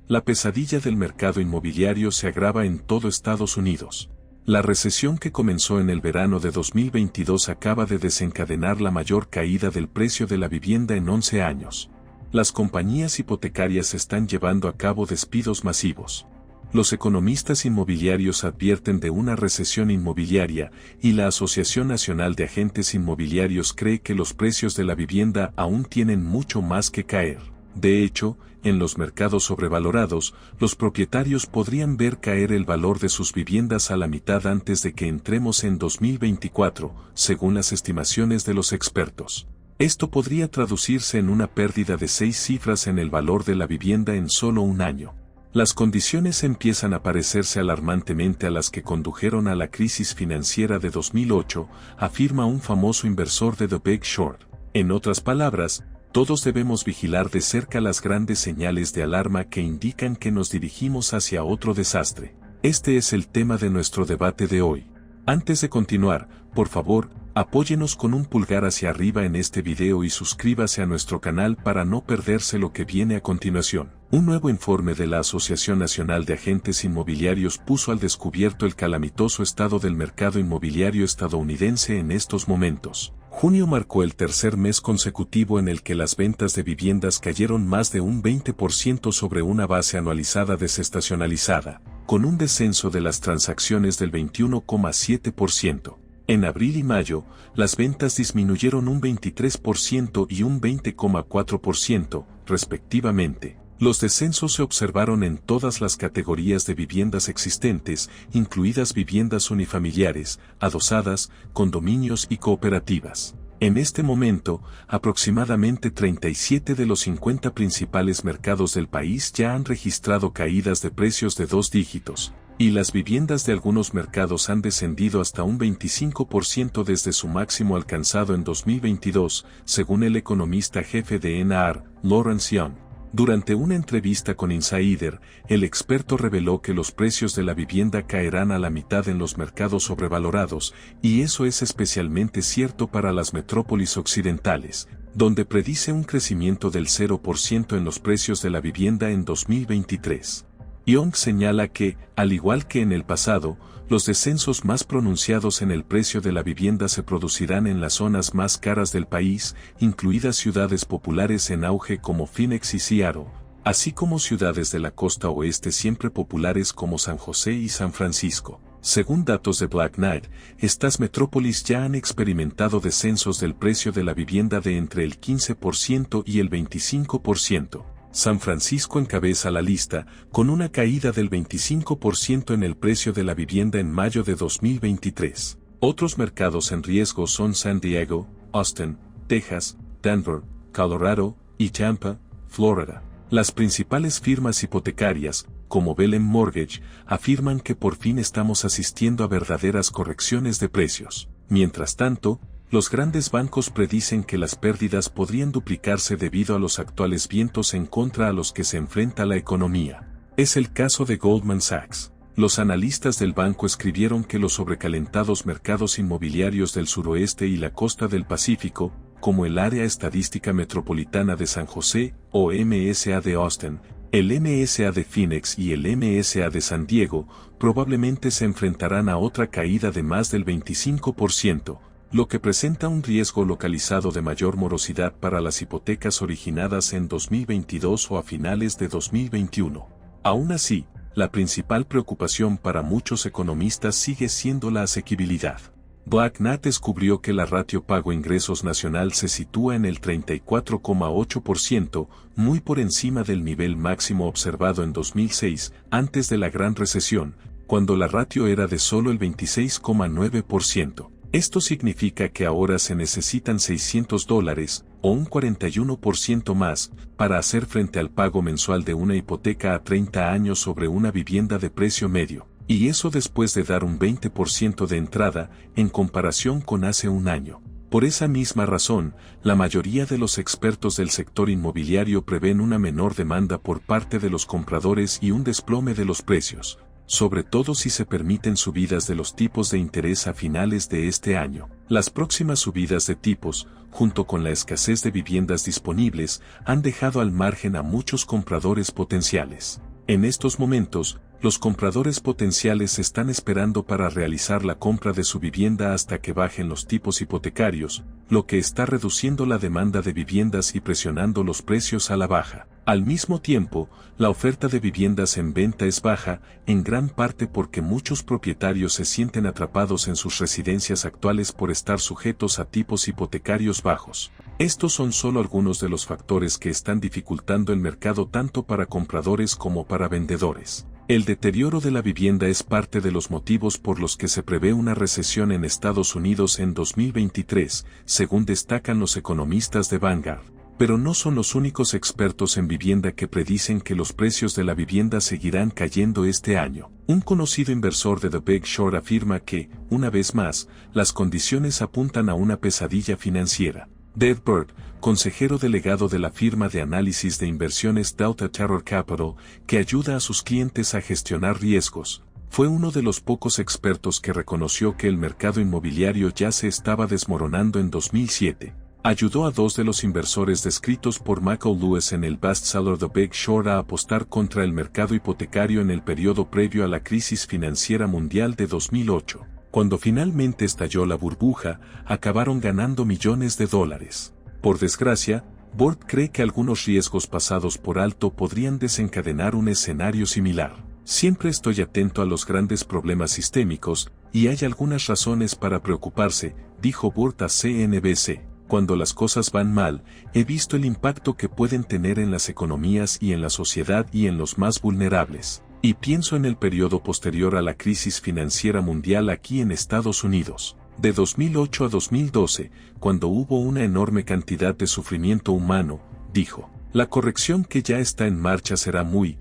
La pesadilla del mercado inmobiliario se agrava en todo Estados Unidos. La recesión que comenzó en el verano de 2022 acaba de desencadenar la mayor caída del precio de la vivienda en 11 años. Las compañías hipotecarias están llevando a cabo despidos masivos. Los economistas inmobiliarios advierten de una recesión inmobiliaria y la Asociación Nacional de Agentes Inmobiliarios cree que los precios de la vivienda aún tienen mucho más que caer. De hecho, en los mercados sobrevalorados, los propietarios podrían ver caer el valor de sus viviendas a la mitad antes de que entremos en 2024, según las estimaciones de los expertos. Esto podría traducirse en una pérdida de 6 cifras en el valor de la vivienda en solo un año. Las condiciones empiezan a parecerse alarmantemente a las que condujeron a la crisis financiera de 2008, afirma un famoso inversor de The Big Short. En otras palabras, todos debemos vigilar de cerca las grandes señales de alarma que indican que nos dirigimos hacia otro desastre. Este es el tema de nuestro debate de hoy. Antes de continuar, por favor, apóyenos con un pulgar hacia arriba en este video y suscríbase a nuestro canal para no perderse lo que viene a continuación. Un nuevo informe de la Asociación Nacional de Agentes Inmobiliarios puso al descubierto el calamitoso estado del mercado inmobiliario estadounidense en estos momentos. Junio marcó el tercer mes consecutivo en el que las ventas de viviendas cayeron más de un 20% sobre una base anualizada desestacionalizada, con un descenso de las transacciones del 21,7%. En abril y mayo, las ventas disminuyeron un 23% y un 20,4%, respectivamente. Los descensos se observaron en todas las categorías de viviendas existentes, incluidas viviendas unifamiliares, adosadas, condominios y cooperativas. En este momento, aproximadamente 37 de los 50 principales mercados del país ya han registrado caídas de precios de 2 dígitos, y las viviendas de algunos mercados han descendido hasta un 25% desde su máximo alcanzado en 2022, según el economista jefe de NAR, Lawrence Young. Durante una entrevista con Insider, el experto reveló que los precios de la vivienda caerán a la mitad en los mercados sobrevalorados, y eso es especialmente cierto para las metrópolis occidentales, donde predice un crecimiento del 0% en los precios de la vivienda en 2023. Young señala que, al igual que en el pasado, los descensos más pronunciados en el precio de la vivienda se producirán en las zonas más caras del país, incluidas ciudades populares en auge como Phoenix y Seattle, así como ciudades de la costa oeste siempre populares como San José y San Francisco. Según datos de Black Knight, estas metrópolis ya han experimentado descensos del precio de la vivienda de entre el 15% y el 25%. San Francisco encabeza la lista, con una caída del 25% en el precio de la vivienda en mayo de 2023. Otros mercados en riesgo son San Diego, Austin, Texas, Denver, Colorado y Tampa, Florida. Las principales firmas hipotecarias, como Bell Mortgage, afirman que por fin estamos asistiendo a verdaderas correcciones de precios. Mientras tanto, los grandes bancos predicen que las pérdidas podrían duplicarse debido a los actuales vientos en contra a los que se enfrenta la economía. Es el caso de Goldman Sachs. Los analistas del banco escribieron que los sobrecalentados mercados inmobiliarios del suroeste y la costa del Pacífico, como el Área Estadística Metropolitana de San José, o MSA de Austin, el MSA de Phoenix y el MSA de San Diego, probablemente se enfrentarán a otra caída de más del 25%, lo que presenta un riesgo localizado de mayor morosidad para las hipotecas originadas en 2022 o a finales de 2021. Aún así, la principal preocupación para muchos economistas sigue siendo la asequibilidad. Black Knight descubrió que la ratio pago-ingresos nacional se sitúa en el 34,8%, muy por encima del nivel máximo observado en 2006, antes de la Gran Recesión, cuando la ratio era de solo el 26,9%. Esto significa que ahora se necesitan $600, o un 41% más, para hacer frente al pago mensual de una hipoteca a 30 años sobre una vivienda de precio medio, y eso después de dar un 20% de entrada, en comparación con hace un año. Por esa misma razón, la mayoría de los expertos del sector inmobiliario prevén una menor demanda por parte de los compradores y un desplome de los precios, sobre todo si se permiten subidas de los tipos de interés a finales de este año. Las próximas subidas de tipos, junto con la escasez de viviendas disponibles, han dejado al margen a muchos compradores potenciales. En estos momentos, los compradores potenciales están esperando para realizar la compra de su vivienda hasta que bajen los tipos hipotecarios, lo que está reduciendo la demanda de viviendas y presionando los precios a la baja. Al mismo tiempo, la oferta de viviendas en venta es baja, en gran parte porque muchos propietarios se sienten atrapados en sus residencias actuales por estar sujetos a tipos hipotecarios bajos. Estos son solo algunos de los factores que están dificultando el mercado tanto para compradores como para vendedores. El deterioro de la vivienda es parte de los motivos por los que se prevé una recesión en Estados Unidos en 2023, según destacan los economistas de Vanguard. Pero no son los únicos expertos en vivienda que predicen que los precios de la vivienda seguirán cayendo este año. Un conocido inversor de The Big Short afirma que, una vez más, las condiciones apuntan a una pesadilla financiera. Dave Bird, consejero delegado de la firma de análisis de inversiones Delta Terror Capital, que ayuda a sus clientes a gestionar riesgos, fue uno de los pocos expertos que reconoció que el mercado inmobiliario ya se estaba desmoronando en 2007. Ayudó a dos de los inversores descritos por Michael Lewis en el bestseller The Big Short a apostar contra el mercado hipotecario en el periodo previo a la crisis financiera mundial de 2008. Cuando finalmente estalló la burbuja, acabaron ganando millones de dólares. Por desgracia, Bird cree que algunos riesgos pasados por alto podrían desencadenar un escenario similar. Siempre estoy atento a los grandes problemas sistémicos, y hay algunas razones para preocuparse, dijo Bird a CNBC. Cuando las cosas van mal, he visto el impacto que pueden tener en las economías y en la sociedad y en los más vulnerables. Y pienso en el periodo posterior a la crisis financiera mundial aquí en Estados Unidos, de 2008 a 2012, cuando hubo una enorme cantidad de sufrimiento humano, dijo. La corrección que ya está en marcha será muy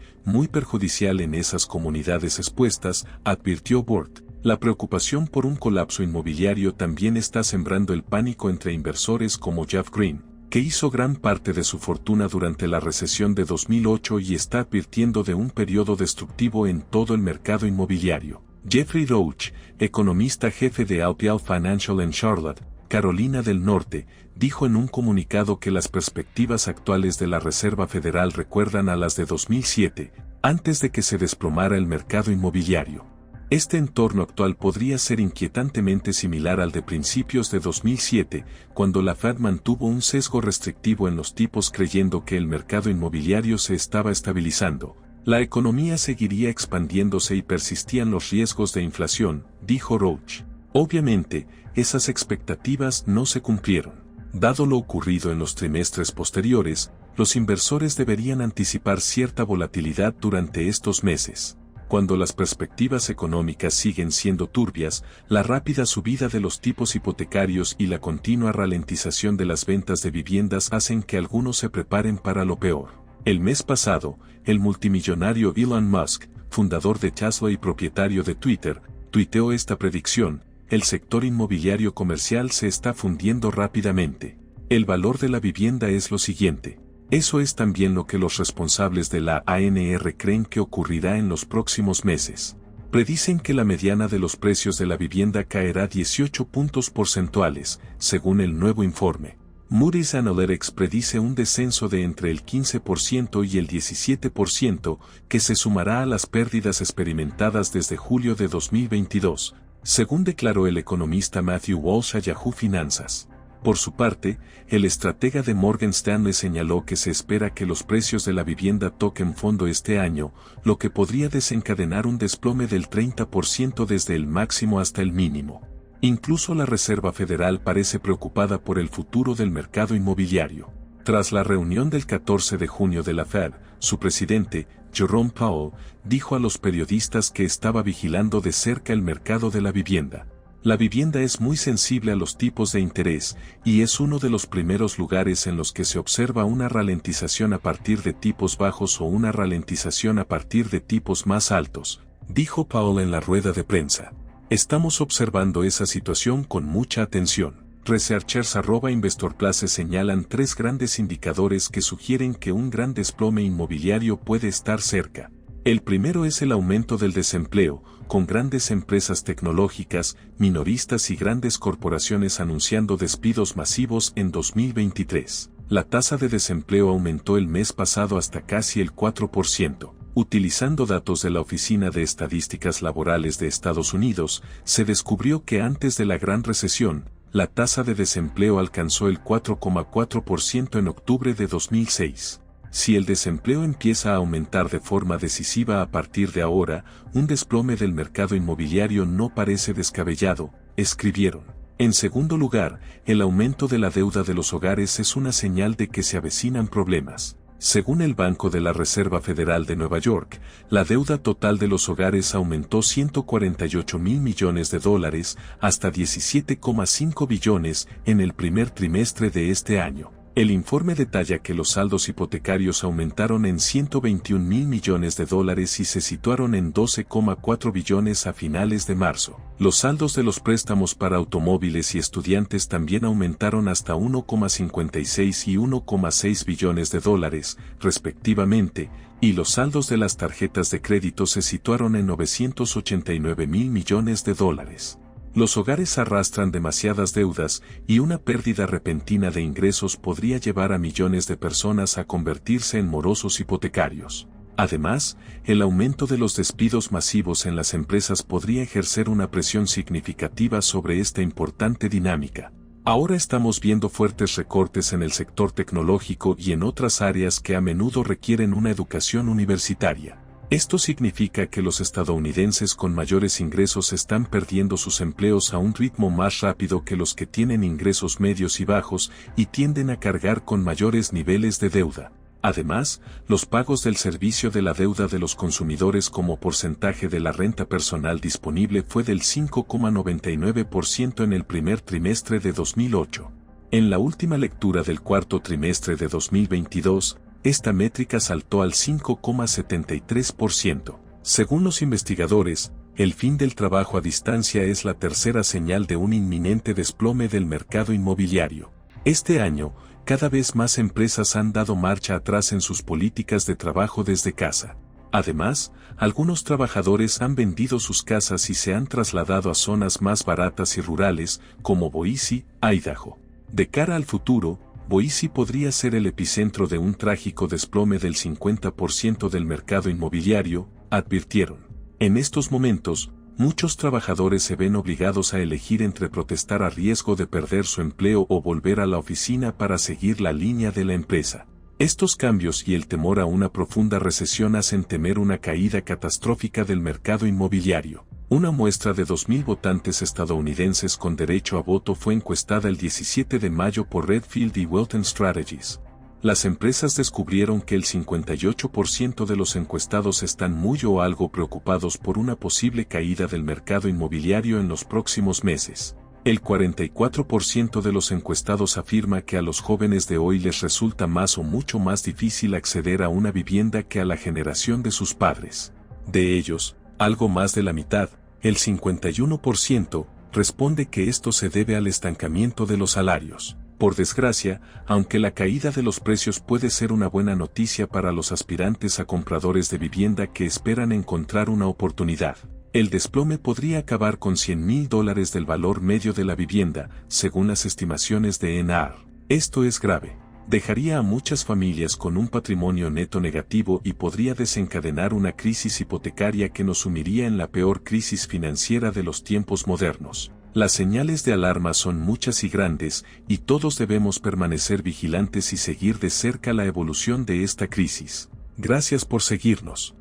perjudicial en esas comunidades expuestas, advirtió Bird. La preocupación por un colapso inmobiliario también está sembrando el pánico entre inversores como Jeff Green, que hizo gran parte de su fortuna durante la recesión de 2008 y está advirtiendo de un periodo destructivo en todo el mercado inmobiliario. Jeffrey Roach, economista jefe de Alpial Financial en Charlotte, Carolina del Norte, dijo en un comunicado que las perspectivas actuales de la Reserva Federal recuerdan a las de 2007, antes de que se desplomara el mercado inmobiliario. Este entorno actual podría ser inquietantemente similar al de principios de 2007, cuando la Fed mantuvo un sesgo restrictivo en los tipos creyendo que el mercado inmobiliario se estaba estabilizando. La economía seguiría expandiéndose y persistían los riesgos de inflación, dijo Roach. Obviamente, esas expectativas no se cumplieron. Dado lo ocurrido en los trimestres posteriores, los inversores deberían anticipar cierta volatilidad durante estos meses. Cuando las perspectivas económicas siguen siendo turbias, la rápida subida de los tipos hipotecarios y la continua ralentización de las ventas de viviendas hacen que algunos se preparen para lo peor. El mes pasado, el multimillonario Elon Musk, fundador de Tesla y propietario de Twitter, tuiteó esta predicción: el sector inmobiliario comercial se está fundiendo rápidamente. El valor de la vivienda es lo siguiente. Eso es también lo que los responsables de la ANR creen que ocurrirá en los próximos meses. Predicen que la mediana de los precios de la vivienda caerá 18 puntos porcentuales, según el nuevo informe. Moody's Analytics predice un descenso de entre el 15% y el 17%, que se sumará a las pérdidas experimentadas desde julio de 2022, según declaró el economista Matthew Walsh a Yahoo Finanzas. Por su parte, el estratega de Morgan Stanley señaló que se espera que los precios de la vivienda toquen fondo este año, lo que podría desencadenar un desplome del 30% desde el máximo hasta el mínimo. Incluso la Reserva Federal parece preocupada por el futuro del mercado inmobiliario. Tras la reunión del 14 de junio de la Fed, su presidente, Jerome Powell, dijo a los periodistas que estaba vigilando de cerca el mercado de la vivienda. La vivienda es muy sensible a los tipos de interés, y es uno de los primeros lugares en los que se observa una ralentización a partir de tipos bajos o una ralentización a partir de tipos más altos, dijo Powell en la rueda de prensa. Estamos observando esa situación con mucha atención. Researchers @InvestorPlace señalan tres grandes indicadores que sugieren que un gran desplome inmobiliario puede estar cerca. El primero es el aumento del desempleo, con grandes empresas tecnológicas, minoristas y grandes corporaciones anunciando despidos masivos en 2023. La tasa de desempleo aumentó el mes pasado hasta casi el 4%. Utilizando datos de la Oficina de Estadísticas Laborales de Estados Unidos, se descubrió que antes de la Gran Recesión, la tasa de desempleo alcanzó el 4,4% en octubre de 2006. Si el desempleo empieza a aumentar de forma decisiva a partir de ahora, un desplome del mercado inmobiliario no parece descabellado, escribieron. En segundo lugar, el aumento de la deuda de los hogares es una señal de que se avecinan problemas. Según el Banco de la Reserva Federal de Nueva York, la deuda total de los hogares aumentó 148.000 millones de dólares hasta 17,5 billones en el primer trimestre de este año. El informe detalla que los saldos hipotecarios aumentaron en 121.000 millones de dólares y se situaron en 12,4 billones a finales de marzo. Los saldos de los préstamos para automóviles y estudiantes también aumentaron hasta 1,56 y 1,6 billones de dólares, respectivamente, y los saldos de las tarjetas de crédito se situaron en 989.000 millones de dólares. Los hogares arrastran demasiadas deudas y una pérdida repentina de ingresos podría llevar a millones de personas a convertirse en morosos hipotecarios. Además, el aumento de los despidos masivos en las empresas podría ejercer una presión significativa sobre esta importante dinámica. Ahora estamos viendo fuertes recortes en el sector tecnológico y en otras áreas que a menudo requieren una educación universitaria. Esto significa que los estadounidenses con mayores ingresos están perdiendo sus empleos a un ritmo más rápido que los que tienen ingresos medios y bajos y tienden a cargar con mayores niveles de deuda. Además, los pagos del servicio de la deuda de los consumidores como porcentaje de la renta personal disponible fue del 5,99% en el primer trimestre de 2008. En la última lectura del cuarto trimestre de 2022, esta métrica saltó al 5,73%. Según los investigadores, el fin del trabajo a distancia es la tercera señal de un inminente desplome del mercado inmobiliario. Este año, cada vez más empresas han dado marcha atrás en sus políticas de trabajo desde casa. Además, algunos trabajadores han vendido sus casas y se han trasladado a zonas más baratas y rurales, como Boise, Idaho. De cara al futuro, Boise podría ser el epicentro de un trágico desplome del 50% del mercado inmobiliario, advirtieron. En estos momentos, muchos trabajadores se ven obligados a elegir entre protestar a riesgo de perder su empleo o volver a la oficina para seguir la línea de la empresa. Estos cambios y el temor a una profunda recesión hacen temer una caída catastrófica del mercado inmobiliario. Una muestra de 2.000 votantes estadounidenses con derecho a voto fue encuestada el 17 de mayo por Redfield y Welton Strategies. Las empresas descubrieron que el 58% de los encuestados están muy o algo preocupados por una posible caída del mercado inmobiliario en los próximos meses. El 44% de los encuestados afirma que a los jóvenes de hoy les resulta más o mucho más difícil acceder a una vivienda que a la generación de sus padres. De ellos, algo más de la mitad, el 51%, responde que esto se debe al estancamiento de los salarios. Por desgracia, aunque la caída de los precios puede ser una buena noticia para los aspirantes a compradores de vivienda que esperan encontrar una oportunidad, el desplome podría acabar con $100,000 del valor medio de la vivienda, según las estimaciones de NAR. Esto es grave. Dejaría a muchas familias con un patrimonio neto negativo y podría desencadenar una crisis hipotecaria que nos sumiría en la peor crisis financiera de los tiempos modernos. Las señales de alarma son muchas y grandes, y todos debemos permanecer vigilantes y seguir de cerca la evolución de esta crisis. Gracias por seguirnos.